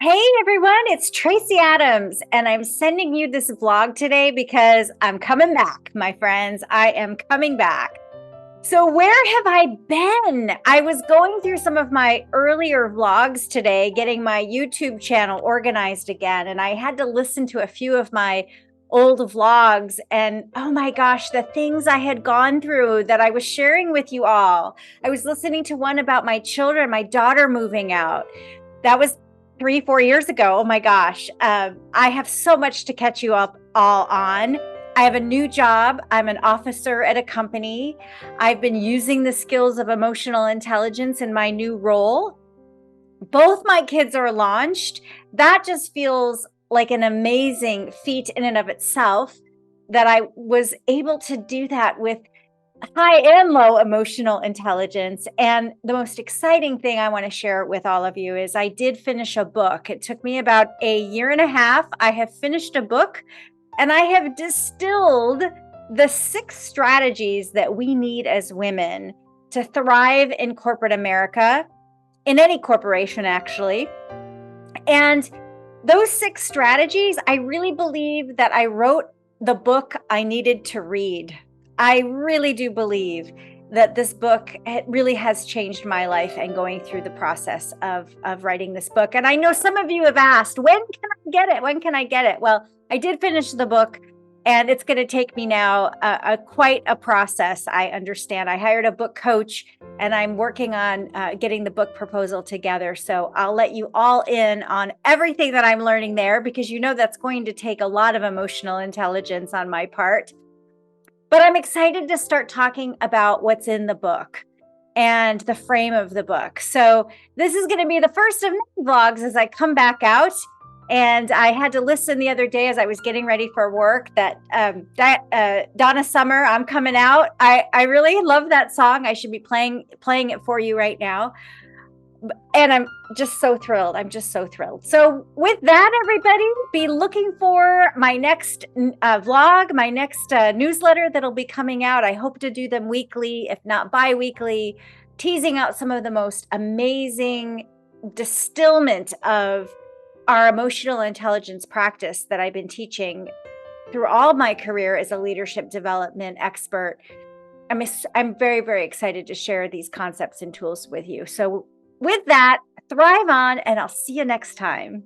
Hey everyone, it's Tracey Adams, and I'm sending you this vlog today because I'm coming back, my friends. I am coming back. So, where have I been? I was going through some of my earlier vlogs today, getting my YouTube channel organized again, and I had to listen to a few of my old vlogs. And oh my gosh, the things I had gone through that I was sharing with you all. I was listening to one about my children, my daughter moving out. That was 3, 4 years ago. Oh my gosh. I have so much to catch you up all on. I have a new job. I'm an officer at a company. I've been using the skills of emotional intelligence in my new role. Both my kids are launched. That just feels like an amazing feat in and of itself that I was able to do that with high and low emotional intelligence. And the most exciting thing I want to share with all of you is I did finish a book. It took me about a year and a half. I have finished a book and I have distilled the 6 strategies that we need as women to thrive in corporate America, in any corporation, actually. And those 6 strategies, I really believe that I wrote the book I needed to read. I really do believe that this book really has changed my life and going through the process of writing this book. And I know some of you have asked, when can I get it? When can I get it? Well, I did finish the book and it's going to take me now quite a process. I understand. I hired a book coach and I'm working on getting the book proposal together. So I'll let you all in on everything that I'm learning there because you know that's going to take a lot of emotional intelligence on my part. But I'm excited to start talking about what's in the book and the frame of the book. So this is going to be the first of many vlogs as I come back out. And I had to listen the other day as I was getting ready for work that Donna Summer, I'm coming out. I really love that song. I should be playing it for you right now. And I'm just so thrilled. I'm just so thrilled. So with that, everybody, be looking for my next vlog, my next newsletter that'll be coming out. I hope to do them weekly, if not bi-weekly, teasing out some of the most amazing distillment of our emotional intelligence practice that I've been teaching through all my career as a leadership development expert. I'm very, very excited to share these concepts and tools with you. So with that, thrive on, and I'll see you next time.